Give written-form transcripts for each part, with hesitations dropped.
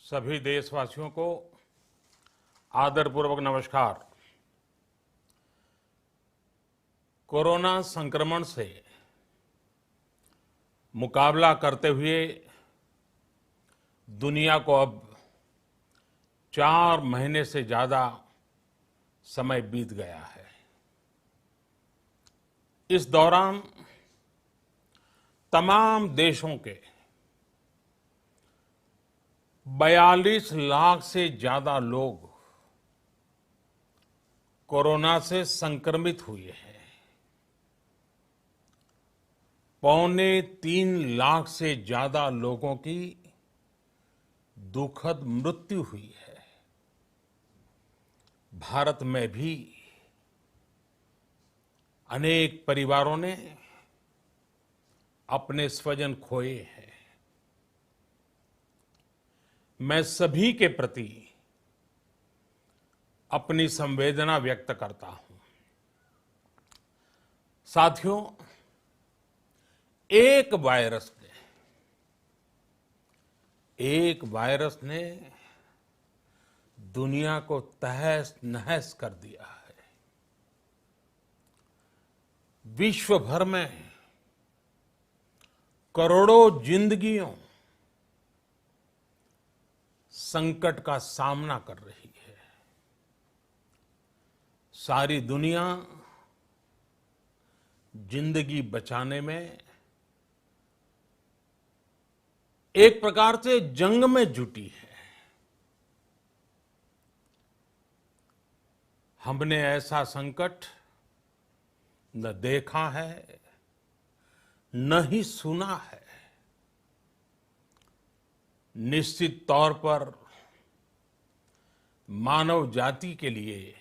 सभी देशवासियों को आदरपूर्वक नमस्कार। कोरोना संक्रमण से मुकाबला करते हुए दुनिया को अब 4 महीने से ज्यादा समय बीत गया है। इस दौरान तमाम देशों के 42 लाख से ज्यादा लोग कोरोना से संक्रमित हुए हैं। 2.25 लाख से ज्यादा लोगों की दुखद मृत्यु हुई है। भारत में भी अनेक परिवारों ने अपने स्वजन खोए हैं। मैं सभी के प्रति अपनी संवेदना व्यक्त करता हूं। साथियों, एक वायरस ने दुनिया को तहस नहस कर दिया है। विश्व भर में करोड़ों जिंदगियों संकट का सामना कर रही है। सारी दुनिया जिंदगी बचाने में एक प्रकार से जंग में जुटी है। हमने ऐसा संकट न देखा है, न ही सुना है। निश्चित तौर पर मानव जाति के लिए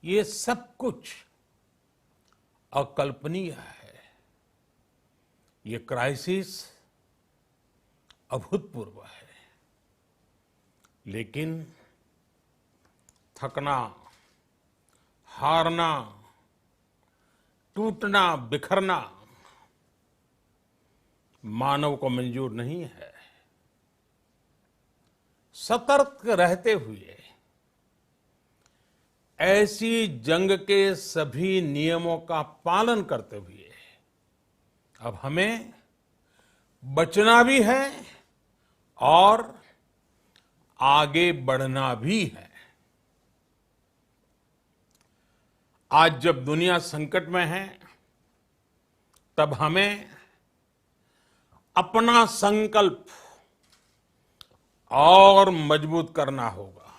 ये सब कुछ अकल्पनीय है। ये क्राइसिस अभूतपूर्व है। लेकिन थकना, हारना, टूटना, बिखरना मानव को मंजूर नहीं है। सतर्क रहते हुए ऐसी जंग के सभी नियमों का पालन करते हुए अब हमें बचना भी है और आगे बढ़ना भी है। आज जब दुनिया संकट में है, तब हमें अपना संकल्प और मजबूत करना होगा।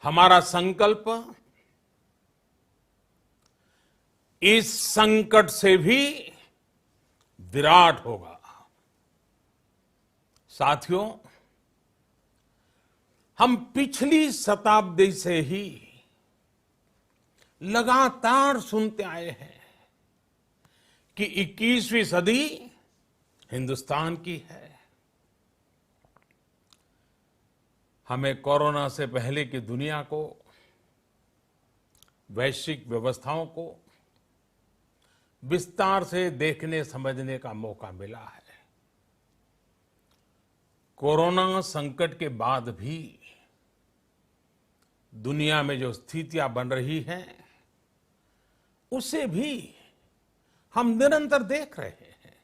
हमारा संकल्प इस संकट से भी विराट होगा। साथियों, हम पिछली शताब्दी से ही लगातार सुनते आए हैं कि 21वीं सदी हिंदुस्तान की है। हमें कोरोना से पहले की दुनिया को, वैश्विक व्यवस्थाओं को विस्तार से देखने समझने का मौका मिला है। कोरोना संकट के बाद भी दुनिया में जो स्थितियां बन रही हैं, उसे भी हम निरंतर देख रहे हैं।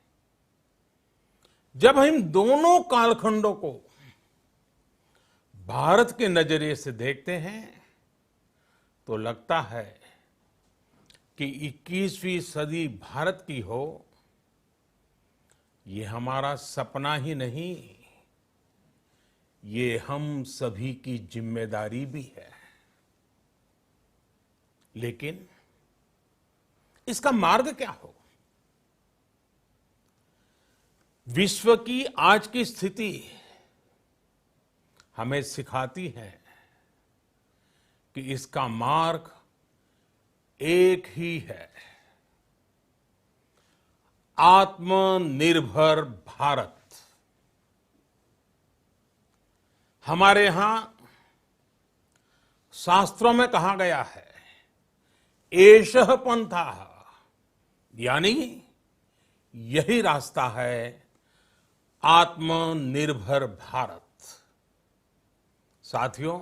जब हम दोनों कालखंडों को भारत के नजरिए से देखते हैं, तो लगता है कि 21वीं सदी भारत की हो, ये हमारा सपना ही नहीं, ये हम सभी की जिम्मेदारी भी है। लेकिन इसका मार्ग क्या हो? विश्व की आज की स्थिति हमें सिखाती है कि इसका मार्ग एक ही है, आत्मनिर्भर भारत। हमारे यहां शास्त्रों में कहा गया है, एषः पंथः, यानी यही रास्ता है आत्मनिर्भर भारत। साथियों,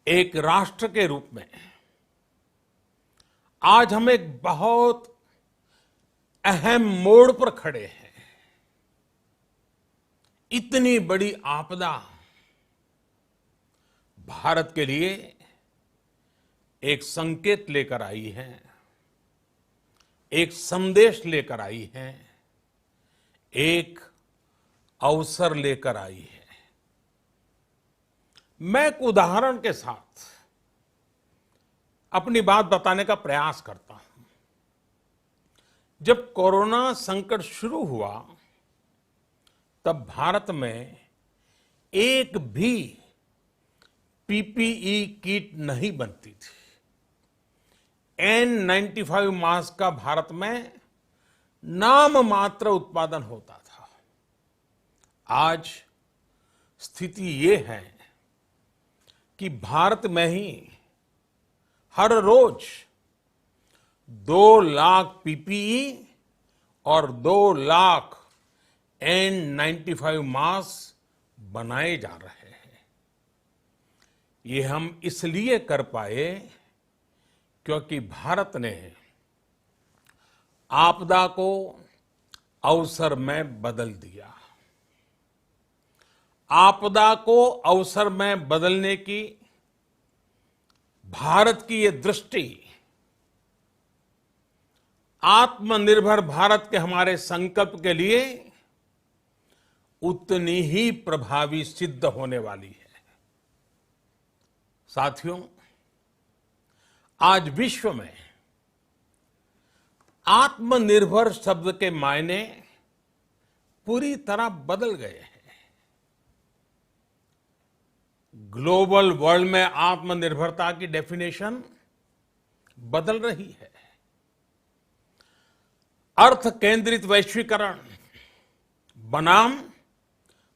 एक राष्ट्र के रूप में आज हम एक बहुत अहम मोड़ पर खड़े हैं। इतनी बड़ी आपदा भारत के लिए एक संकेत लेकर आई है, एक संदेश लेकर आई है, एक अवसर लेकर आई है। मैं एक उदाहरण के साथ अपनी बात बताने का प्रयास करता हूं। जब कोरोना संकट शुरू हुआ, तब भारत में एक भी पीपीई किट नहीं बनती थी। N95 मास्क का भारत में नाम मात्र उत्पादन होता था। आज स्थिति ये है कि भारत में ही हर रोज 2 लाख पीपीई और 2 लाख N95 मास्क बनाए जा रहे हैं। ये हम इसलिए कर पाए क्योंकि भारत ने आपदा को अवसर में बदल दिया। आपदा को अवसर में बदलने की भारत की ये दृष्टि आत्मनिर्भर भारत के हमारे संकल्प के लिए उतनी ही प्रभावी सिद्ध होने वाली है। साथियों, आज विश्व में आत्मनिर्भर शब्द के मायने पूरी तरह बदल गए हैं। ग्लोबल वर्ल्ड में आत्मनिर्भरता की डेफिनेशन बदल रही है। अर्थ केंद्रित वैश्वीकरण बनाम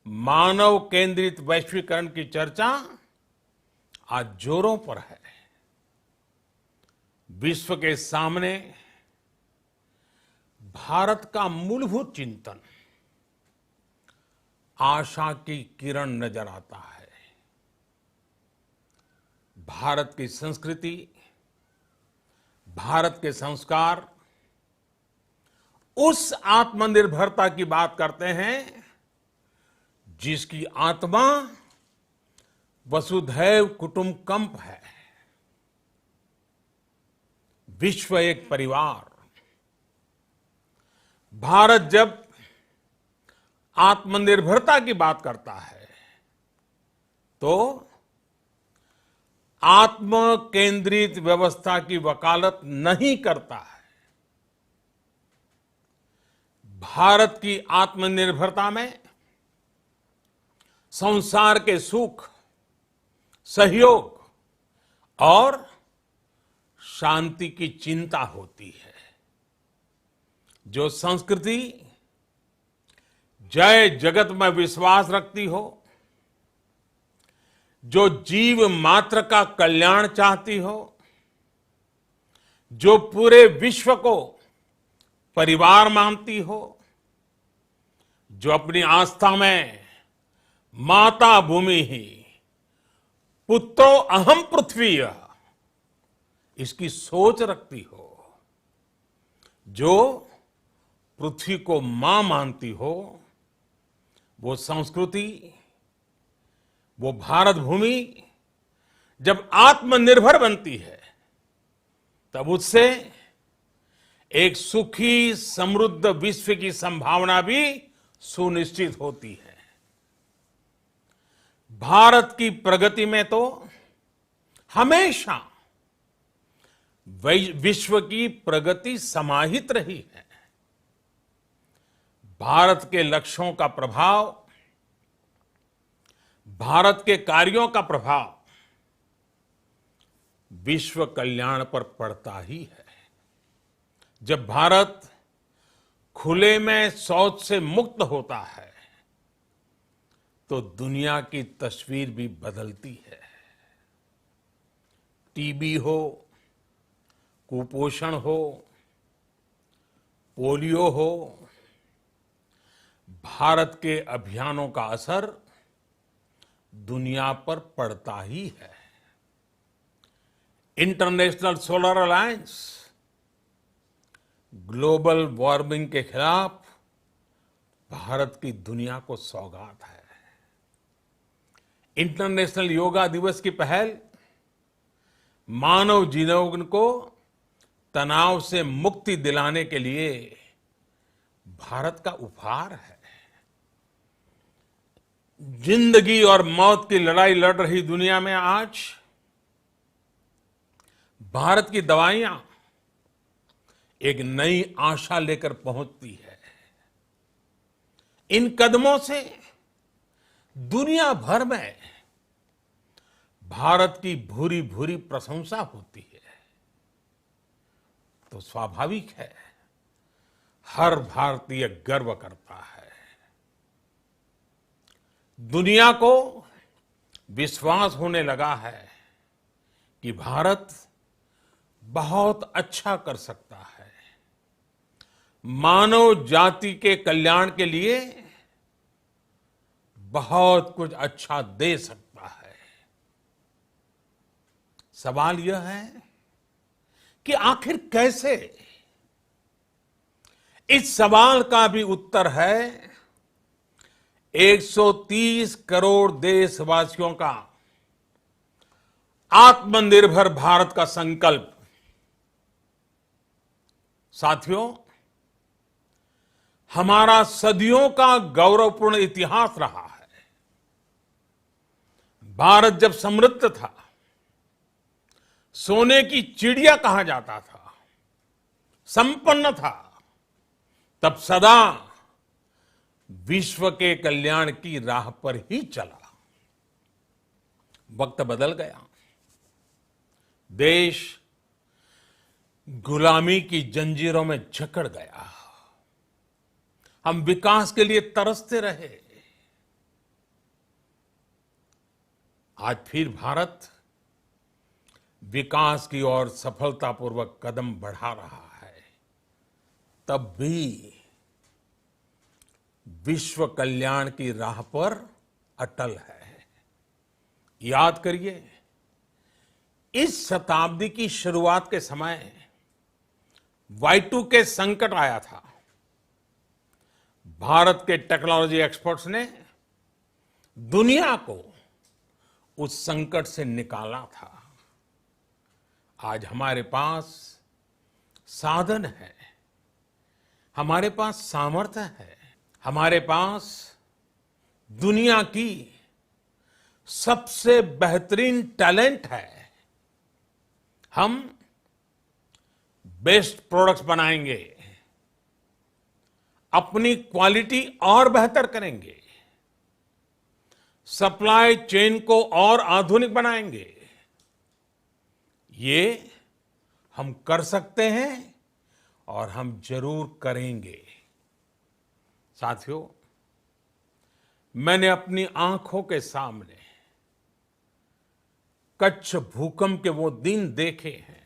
मानव केंद्रित वैश्वीकरण की चर्चा आज जोरों पर है। विश्व के सामने भारत का मूलभूत चिंतन आशा की किरण नजर आता है। भारत की संस्कृति, भारत के संस्कार उस आत्मनिर्भरता की बात करते हैं जिसकी आत्मा वसुधैव कुटुंबकम है। विश्व एक परिवार। भारत जब आत्मनिर्भरता की बात करता है तो आत्म केंद्रित व्यवस्था की वकालत नहीं करता है। भारत की आत्मनिर्भरता में संसार के सुख, सहयोग और शांति की चिंता होती है। जो संस्कृति जय जगत में विश्वास रखती हो, जो जीव मात्र का कल्याण चाहती हो, जो पूरे विश्व को परिवार मानती हो, जो अपनी आस्था में माता भूमि ही पुत्रो अहम पृथ्वी इसकी सोच रखती हो, जो पृथ्वी को मां मानती हो, वो संस्कृति, वो भारत भूमि जब आत्मनिर्भर बनती है तब उससे एक सुखी समृद्ध विश्व की संभावना भी सुनिश्चित होती है। भारत की प्रगति में तो हमेशा विश्व की प्रगति समाहित रही है। भारत के लक्ष्यों का प्रभाव, भारत के कार्यों का प्रभाव विश्व कल्याण पर पड़ता ही है। जब भारत खुले में शौच से मुक्त होता है तो दुनिया की तस्वीर भी बदलती है। टीबी हो, कुपोषण हो, पोलियो हो, भारत के अभियानों का असर दुनिया पर पड़ता ही है। International solar alliance global warming के खिलाफ भारत की दुनिया को सौगात है। इंटरनेशनल योगा दिवस की पहल मानव जीवन को तनाव से मुक्ति दिलाने के लिए भारत का उपहार है। जिंदगी और मौत की लड़ाई लड़ रही दुनिया में आज भारत की दवाइयां एक नई आशा लेकर पहुंचती है। इन कदमों से दुनिया भर में भारत की भूरी भूरी प्रशंसा होती है। तो स्वाभाविक है, हर भारतीय गर्व करता है। दुनिया को विश्वास होने लगा है कि भारत बहुत अच्छा कर सकता है, मानव जाति के कल्याण के लिए बहुत कुछ अच्छा दे सकता है। सवाल यह है कि आखिर कैसे? इस सवाल का भी उत्तर है 130 करोड़ देशवासियों का आत्मनिर्भर भारत का संकल्प। साथियों, हमारा सदियों का गौरवपूर्ण इतिहास रहा है। भारत जब समृद्ध था, सोने की चिड़िया कहा जाता था, संपन्न था, तब सदा विश्व के कल्याण की राह पर ही चला। वक्त बदल गया, देश गुलामी की जंजीरों में जकड़ गया। हम विकास के लिए तरसते रहे। आज फिर भारत विकास की ओर सफलतापूर्वक कदम बढ़ा रहा है। तब भी विश्व कल्याण की राह पर अटल है। याद करिए, इस शताब्दी की शुरुआत के समय Y2K संकट आया था। भारत के टेक्नोलॉजी एक्सपर्ट्स ने दुनिया को उस संकट से निकाला था। आज हमारे पास साधन है, हमारे पास सामर्थ्य है, हमारे पास दुनिया की सबसे बेहतरीन टैलेंट है। हम बेस्ट प्रोडक्ट्स बनाएंगे, अपनी क्वालिटी और बेहतर करेंगे, सप्लाई चेन को और आधुनिक बनाएंगे। ये हम कर सकते हैं और हम जरूर करेंगे। साथियों, मैंने अपनी आंखों के सामने कच्छ भूकंप के वो दिन देखे हैं।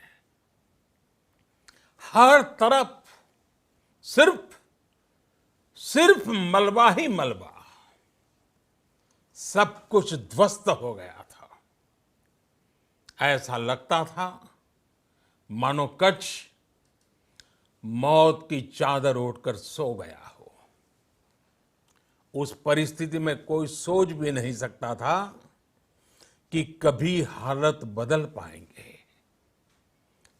हर तरफ सिर्फ मलबा ही मलबा, सब कुछ ध्वस्त हो गया था। ऐसा लगता था मानो कच्छ मौत की चादर ओढ़कर सो गया हो। उस परिस्थिति में कोई सोच भी नहीं सकता था कि कभी हालत बदल पाएंगे।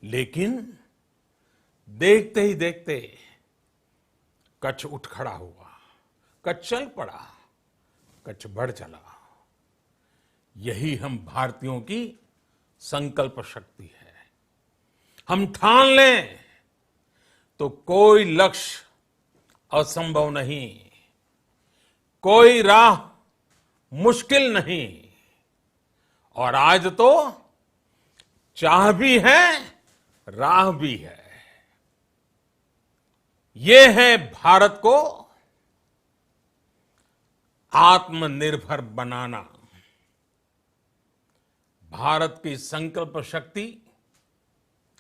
लेकिन देखते ही देखते कच्छ उठ खड़ा हुआ, कच्छ चल पड़ा, कच्छ बढ़ चला। यही हम भारतीयों की संकल्प शक्ति है। हम ठान लें तो कोई लक्ष्य असंभव नहीं, कोई राह मुश्किल नहीं। और आज तो चाह भी है, राह भी है। ये है भारत को आत्मनिर्भर बनाना। भारत की संकल्प शक्ति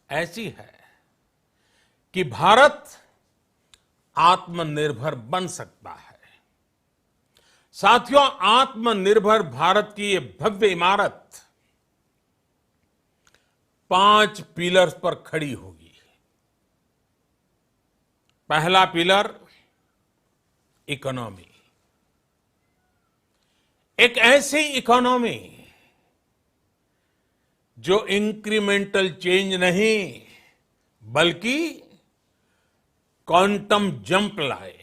ऐसी है कि भारत आत्मनिर्भर बन सकता है। साथियों, आत्मनिर्भर भारत की ये भव्य इमारत 5 पिलर्स पर खड़ी होगी। पहला पिलर इकोनॉमी। एक ऐसी इकोनॉमी जो इंक्रीमेंटल चेंज नहीं बल्कि क्वांटम जंप लाए।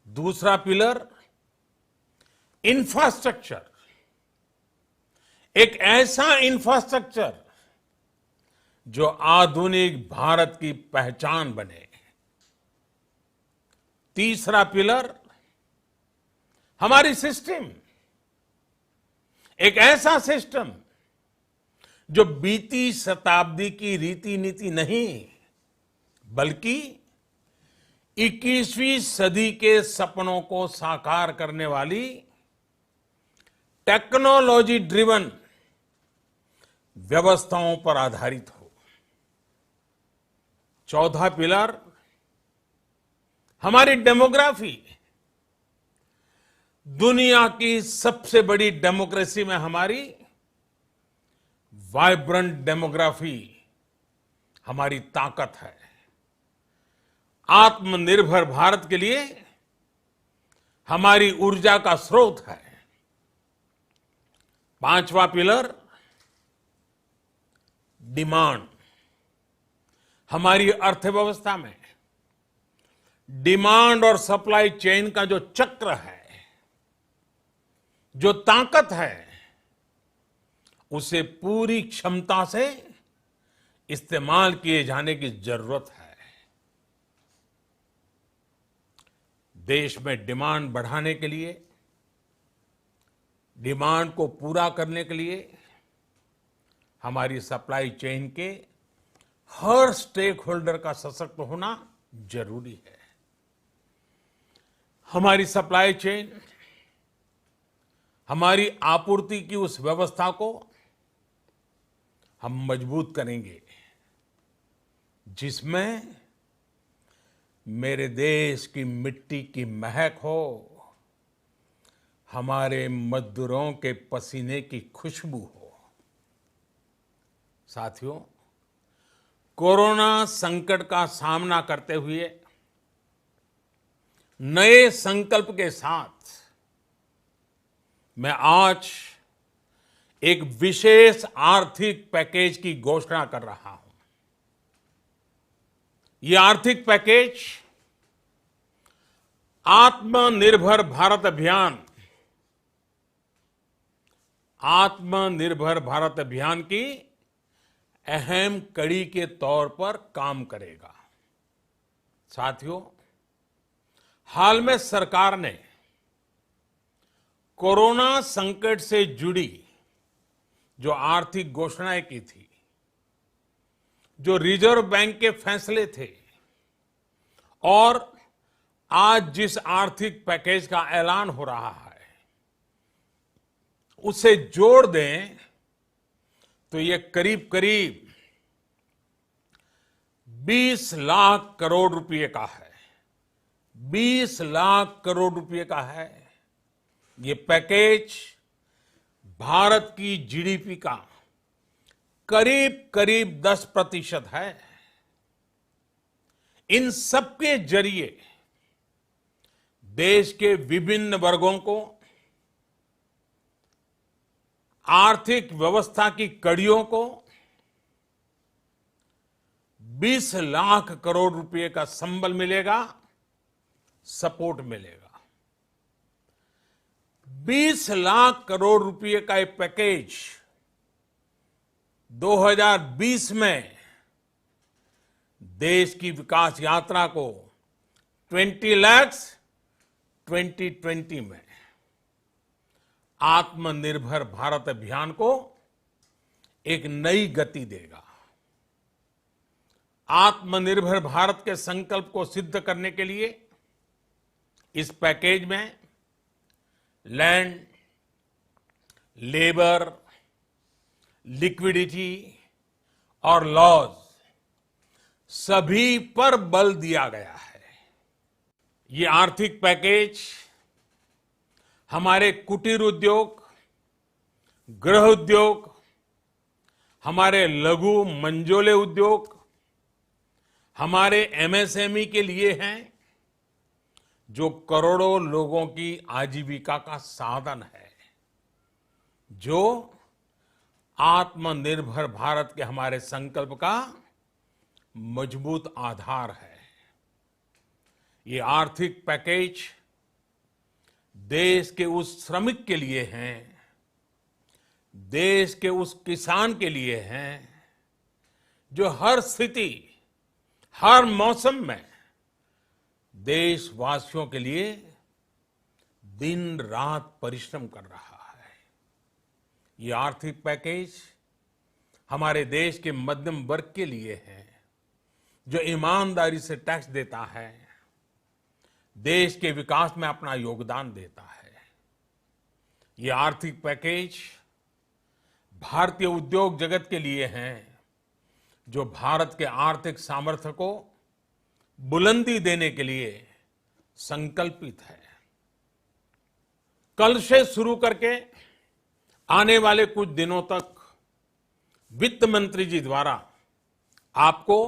दूसरा पिलर इंफ्रास्ट्रक्चर। एक ऐसा इंफ्रास्ट्रक्चर जो आधुनिक भारत की पहचान बने। तीसरा पिलर हमारी सिस्टम। एक ऐसा सिस्टम जो बीती शताब्दी की रीति नीति नहीं बल्कि 21वीं सदी के सपनों को साकार करने वाली टेक्नोलॉजी ड्रिवन व्यवस्थाओं पर आधारित हो। चौथा पिलर हमारी डेमोग्राफी। दुनिया की सबसे बड़ी डेमोक्रेसी में हमारी वाइब्रेंट डेमोग्राफी हमारी ताकत है। आत्मनिर्भर भारत के लिए हमारी ऊर्जा का स्रोत है। पांचवा पिलर डिमांड। हमारी अर्थव्यवस्था में डिमांड और सप्लाई चेन का जो चक्र है, जो ताकत है, उसे पूरी क्षमता से इस्तेमाल किए जाने की जरूरत है। देश में डिमांड बढ़ाने के लिए, डिमांड को पूरा करने के लिए हमारी सप्लाई चेन के हर स्टेक होल्डर का सशक्त होना जरूरी है। हमारी सप्लाई चेन, हमारी आपूर्ति की उस व्यवस्था को हम मजबूत करेंगे जिसमें मेरे देश की मिट्टी की महक हो, हमारे मजदूरों के पसीने की खुशबू हो। साथियों, कोरोना संकट का सामना करते हुए नए संकल्प के साथ मैं आज एक विशेष आर्थिक पैकेज की घोषणा कर रहा हूं। यह आर्थिक पैकेज आत्मनिर्भर भारत अभियान, आत्मनिर्भर भारत अभियान की अहम कड़ी के तौर पर काम करेगा। साथियों, हाल में सरकार ने कोरोना संकट से जुड़ी जो आर्थिक घोषणाएं की थी, जो रिजर्व बैंक के फैसले थे और आज जिस आर्थिक पैकेज का ऐलान हो रहा है, उसे जोड़ दें तो ये करीब करीब 20 लाख करोड़ रुपए का है। 20 लाख करोड़ रुपए का है। ये पैकेज भारत की जीडीपी का करीब करीब 10% है। इन सबके जरिए देश के विभिन्न वर्गों को आर्थिक व्यवस्था की कड़ियों को 20 लाख करोड़ रुपए का संबल मिलेगा, सपोर्ट मिलेगा। 20 लाख करोड़ रुपए का ये पैकेज 2020 में देश की विकास यात्रा को 20 लाख 2020 में आत्मनिर्भर भारत अभियान को एक नई गति देगा। आत्मनिर्भर भारत के संकल्प को सिद्ध करने के लिए इस पैकेज में लैंड, लेबर, लिक्विडिटी और लॉज सभी पर बल दिया गया है। ये आर्थिक पैकेज हमारे कुटीर उद्योग, गृह उद्योग, हमारे लघु मंझोले उद्योग, हमारे एमएसएमई के लिए हैं, जो करोड़ों लोगों की आजीविका का साधन है, जो आत्मनिर्भर भारत के हमारे संकल्प का मजबूत आधार है। ये आर्थिक पैकेज देश के उस श्रमिक के लिए हैं, देश के उस किसान के लिए हैं, जो हर स्थिति, हर मौसम में देशवासियों के लिए दिन रात परिश्रम कर रहा है। ये आर्थिक पैकेज हमारे देश के मध्यम वर्ग के लिए है, जो ईमानदारी से टैक्स देता है, देश के विकास में अपना योगदान देता है। ये आर्थिक पैकेज भारतीय उद्योग जगत के लिए हैं, जो भारत के आर्थिक सामर्थ्य को बुलंदी देने के लिए संकल्पित है। कल से शुरू करके आने वाले कुछ दिनों तक वित्त मंत्री जी द्वारा आपको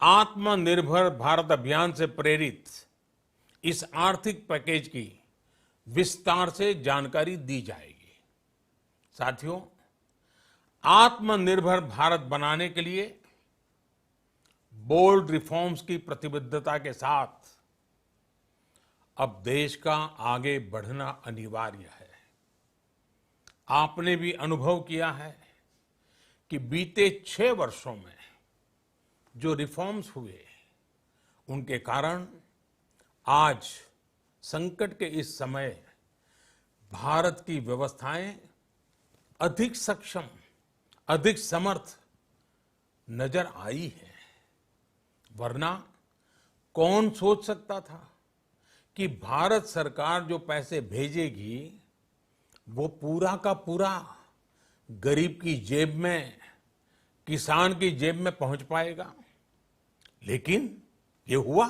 आत्मनिर्भर भारत अभियान से प्रेरित इस आर्थिक पैकेज की विस्तार से जानकारी दी जाएगी। साथियों, आत्मनिर्भर भारत बनाने के लिए बोल्ड रिफॉर्म्स की प्रतिबद्धता के साथ अब देश का आगे बढ़ना अनिवार्य है। आपने भी अनुभव किया है कि बीते 6 वर्षों में जो रिफॉर्म्स हुए, उनके कारण आज संकट के इस समय भारत की व्यवस्थाएं अधिक सक्षम, अधिक समर्थ नजर आई है। वरना कौन सोच सकता था कि भारत सरकार जो पैसे भेजेगी वो पूरा का पूरा गरीब की जेब में, किसान की जेब में पहुंच पाएगा। लेकिन ये हुआ।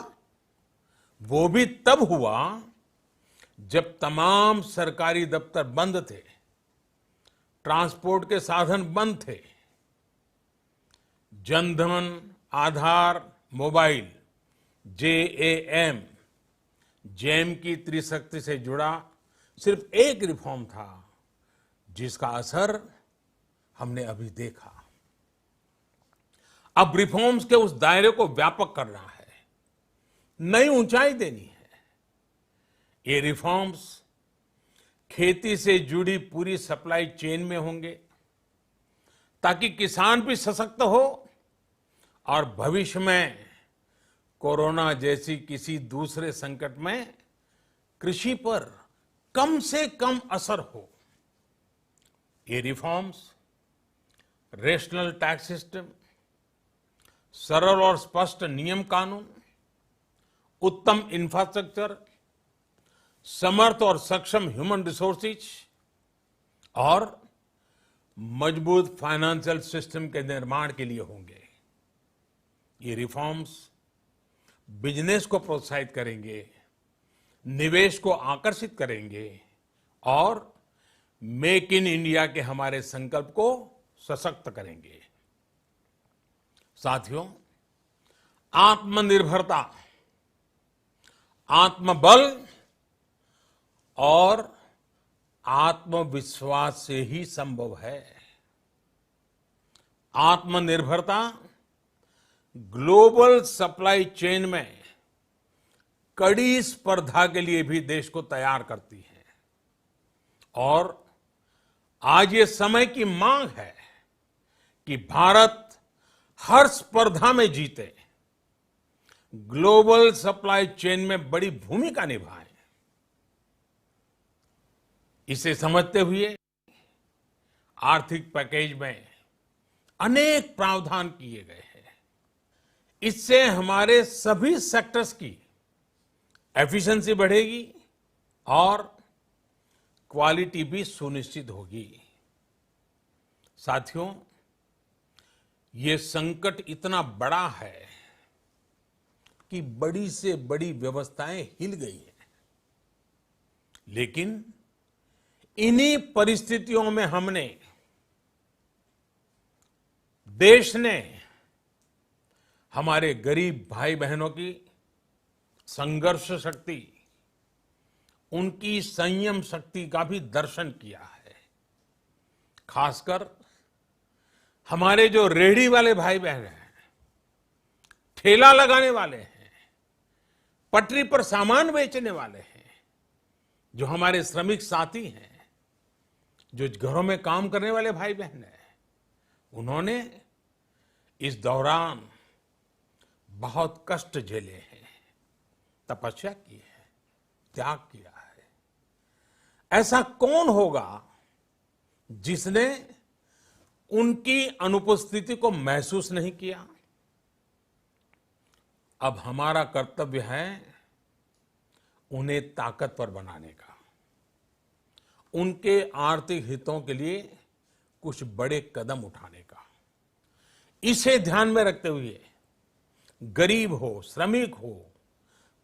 वो भी तब हुआ जब तमाम सरकारी दफ्तर बंद थे, ट्रांसपोर्ट के साधन बंद थे, जनधन, आधार, मोबाइल, जेम की त्रिशक्ति से जुड़ा सिर्फ एक रिफॉर्म था, जिसका असर हमने अभी देखा। अब रिफॉर्म्स के उस दायरे को व्यापक करना है, नई ऊंचाई देनी है। ये रिफॉर्म्स खेती से जुड़ी पूरी सप्लाई चेन में होंगे, ताकि किसान भी सशक्त हो और भविष्य में कोरोना जैसी किसी दूसरे संकट में कृषि पर कम से कम असर हो। ये रिफॉर्म्स रेशनल टैक्स सिस्टम, सरल और स्पष्ट नियम कानून, उत्तम इंफ्रास्ट्रक्चर, समर्थ और सक्षम ह्यूमन रिसोर्सेज और मजबूत फाइनेंशियल सिस्टम के निर्माण के लिए होंगे। ये रिफॉर्म्स बिजनेस को प्रोत्साहित करेंगे, निवेश को आकर्षित करेंगे और मेक इन इंडिया के हमारे संकल्प को सशक्त करेंगे। साथियों, आत्मनिर्भरता, आत्मबल और आत्मविश्वास से ही संभव है। आत्मनिर्भरता ग्लोबल सप्लाई चेन में कड़ी स्पर्धा के लिए भी देश को तैयार करती है और आज ये समय की मांग है कि भारत हर स्पर्धा में जीते, ग्लोबल सप्लाई चेन में बड़ी भूमिका निभाए। इसे समझते हुए आर्थिक पैकेज में अनेक प्रावधान किए गए हैं। इससे हमारे सभी सेक्टर्स की एफिशिएंसी बढ़ेगी और क्वालिटी भी सुनिश्चित होगी। साथियों, ये संकट इतना बड़ा है कि बड़ी से बड़ी व्यवस्थाएं हिल गई हैं, लेकिन इन्हीं परिस्थितियों में हमने, देश ने हमारे गरीब भाई बहनों की संघर्ष शक्ति, उनकी संयम शक्ति का भी दर्शन किया है। खासकर हमारे जो रेहड़ी वाले भाई बहन हैं, ठेला लगाने वाले हैं, पटरी पर सामान बेचने वाले हैं, जो हमारे श्रमिक साथी हैं, जो घरों में काम करने वाले भाई बहन हैं, उन्होंने इस दौरान बहुत कष्ट झेले हैं, तपस्या की है, त्याग किया है। ऐसा कौन होगा जिसने उनकी अनुपस्थिति को महसूस नहीं किया? अब हमारा कर्तव्य है उन्हें ताकतवर बनाने का, उनके आर्थिक हितों के लिए कुछ बड़े कदम उठाने का। इसे ध्यान में रखते हुए गरीब हो, श्रमिक हो,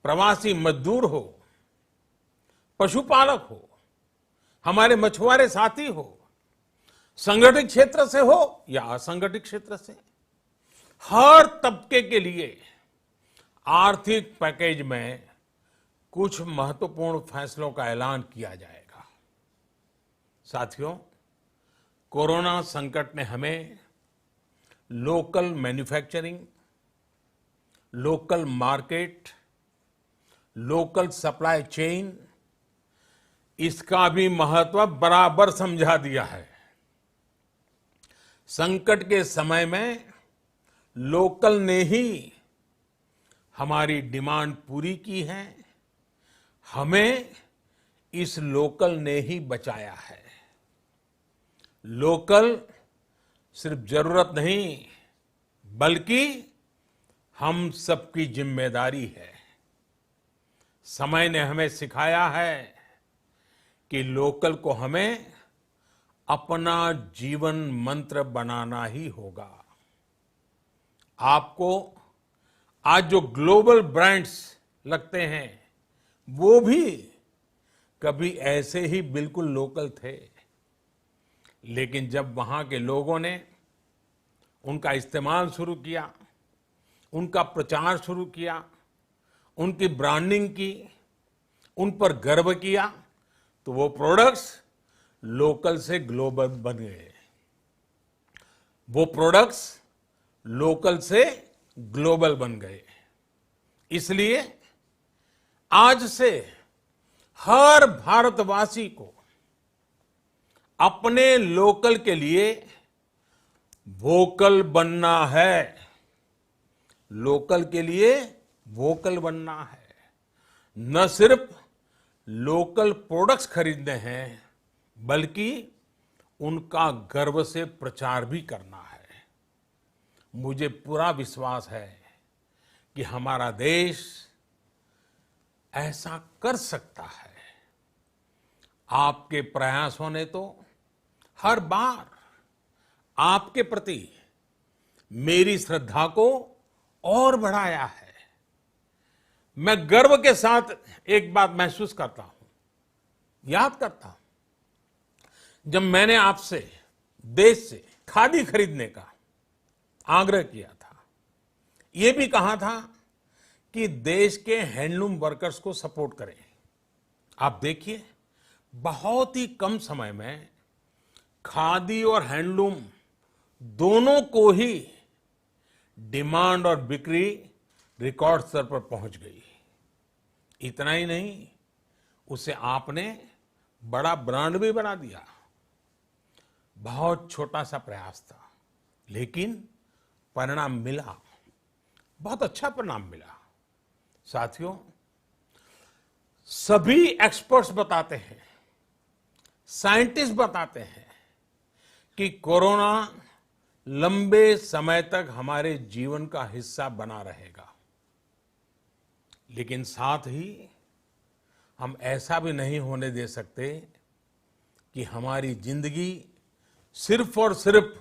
प्रवासी मजदूर हो, पशुपालक हो, हमारे मछुआरे साथी हो, संगठित क्षेत्र से हो या असंगठित क्षेत्र से, हर तबके के लिए आर्थिक पैकेज में कुछ महत्वपूर्ण फैसलों का ऐलान किया जाएगा। साथियों, कोरोना संकट ने हमें local manufacturing, local market, local supply chain, इसका भी महत्व बराबर समझा दिया है। संकट के समय में लोकल ने ही हमारी डिमांड पूरी की है, हमें इस लोकल ने ही बचाया है। लोकल सिर्फ जरूरत नहीं, बल्कि हम सबकी जिम्मेदारी है। समय ने हमें सिखाया है कि लोकल को हमें अपना जीवन मंत्र बनाना ही होगा। आपको आज जो ग्लोबल ब्रांड्स लगते हैं, वो भी कभी ऐसे ही बिल्कुल लोकल थे, लेकिन जब वहां के लोगों ने उनका इस्तेमाल शुरू किया, उनका प्रचार शुरू किया, उनकी ब्रांडिंग की, उन पर गर्व किया, तो वो प्रोडक्ट्स लोकल से ग्लोबल बन गए। वो प्रोडक्ट्स लोकल से ग्लोबल बन गए। इसलिए आज से हर भारतवासी को अपने लोकल के लिए वोकल बनना है। लोकल के लिए वोकल बनना है। न सिर्फ लोकल प्रोडक्ट्स खरीदने हैं, बल्कि उनका गर्व से प्रचार भी करना है। मुझे पूरा विश्वास है कि हमारा देश ऐसा कर सकता है। आपके प्रयासों ने तो हर बार आपके प्रति मेरी श्रद्धा को और बढ़ाया है। मैं गर्व के साथ एक बात महसूस करता हूं, याद करता हूं, जब मैंने आपसे देश से खादी खरीदने का आग्रह किया था, यह भी कहा था कि देश के हैंडलूम वर्कर्स को सपोर्ट करें। आप देखिए, बहुत ही कम समय में खादी और हैंडलूम दोनों को ही डिमांड और बिक्री रिकॉर्ड स्तर पर पहुंच गई। इतना ही नहीं, उसे आपने बड़ा ब्रांड भी बना दिया। बहुत छोटा सा प्रयास था, लेकिन परिणाम मिला, बहुत अच्छा परिणाम मिला। साथियों, सभी एक्सपर्ट्स बताते हैं, साइंटिस्ट बताते हैं कि कोरोना लंबे समय तक हमारे जीवन का हिस्सा बना रहेगा। लेकिन साथ ही हम ऐसा भी नहीं होने दे सकते कि हमारी जिंदगी सिर्फ और सिर्फ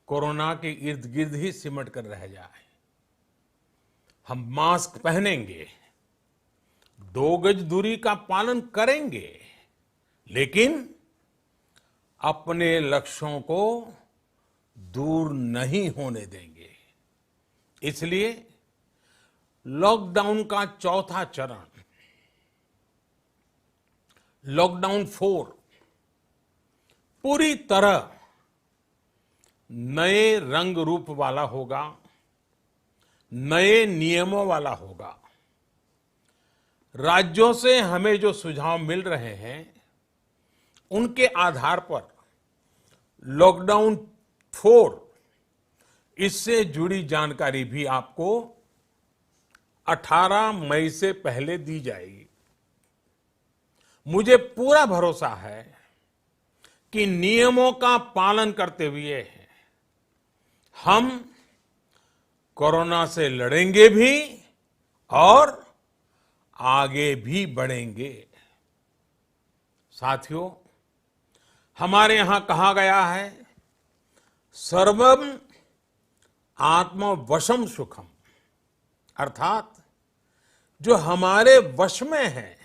कोरोना के इर्द गिर्द ही सिमट कर रह जाए। हम मास्क पहनेंगे, 2 गज दूरी का पालन करेंगे, लेकिन अपने लक्ष्यों को दूर नहीं होने देंगे। इसलिए लॉकडाउन का चौथा चरण, लॉकडाउन 4, पूरी तरह नए रंग रूप वाला होगा, नए नियमों वाला होगा। राज्यों से हमें जो सुझाव मिल रहे हैं, उनके आधार पर लॉकडाउन 4, इससे जुड़ी जानकारी भी आपको 18 मई से पहले दी जाएगी। मुझे पूरा भरोसा है कि नियमों का पालन करते हुए हम कोरोना से लड़ेंगे भी और आगे भी बढ़ेंगे। साथियों, हमारे यहां कहा गया है, सर्वम आत्मवशम सुखम, अर्थात जो हमारे वश में है,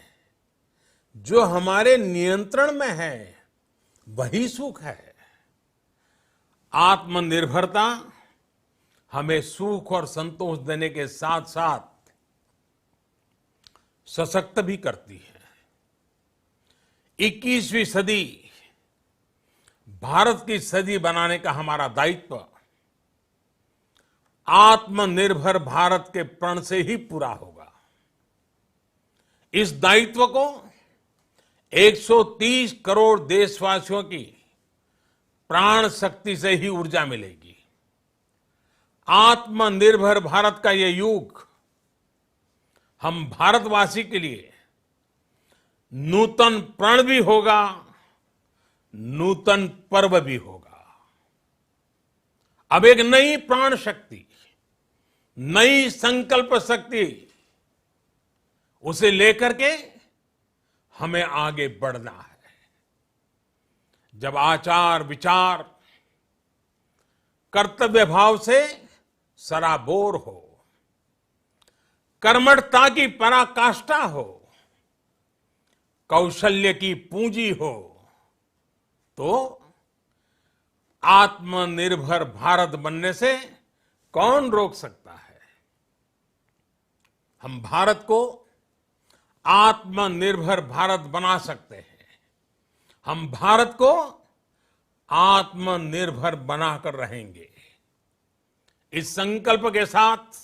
जो हमारे नियंत्रण में है, वही सुख है। आत्मनिर्भरता हमें सुख और संतोष देने के साथ साथ सशक्त भी करती है। 21वीं सदी भारत की सदी बनाने का हमारा दायित्व आत्मनिर्भर भारत के प्रण से ही पूरा होगा। इस दायित्व को 130 करोड़ देशवासियों की प्राण शक्ति से ही ऊर्जा मिलेगी। आत्मनिर्भर भारत का ये युग हम भारतवासी के लिए नूतन प्रण भी होगा, नूतन पर्व भी होगा। अब एक नई प्राण शक्ति, नई संकल्प शक्ति, उसे लेकर के हमें आगे बढ़ना है। जब आचार विचार कर्तव्य भाव से सराबोर हो, कर्मठता की पराकाष्ठा हो, कौशल्य की पूंजी हो, तो आत्मनिर्भर भारत बनने से कौन रोक सकता है। हम भारत को आत्मनिर्भर भारत बना सकते हैं। हम भारत को आत्मनिर्भर बनाकर रहेंगे। इस संकल्प के साथ,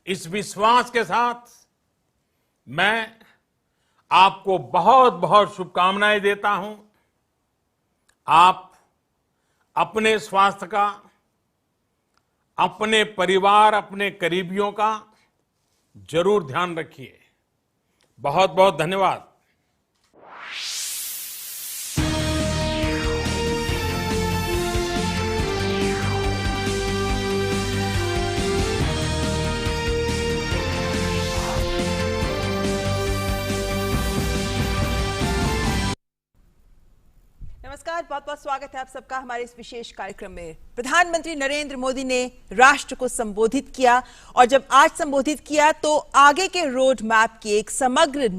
इस विश्वास के साथ मैं आपको बहुत बहुत शुभकामनाएं देता हूं। आप अपने स्वास्थ्य का, अपने परिवार, अपने करीबियों का जरूर ध्यान रखिए। बहुत बहुत धन्यवाद। नमस्कार, बहुत बहुत स्वागत है आप सबका हमारे इस विशेष कार्यक्रम में। प्रधानमंत्री नरेंद्र मोदी ने राष्ट्र को संबोधित किया और जब आज संबोधित किया तो आगे के रोड मैप की एक समग्र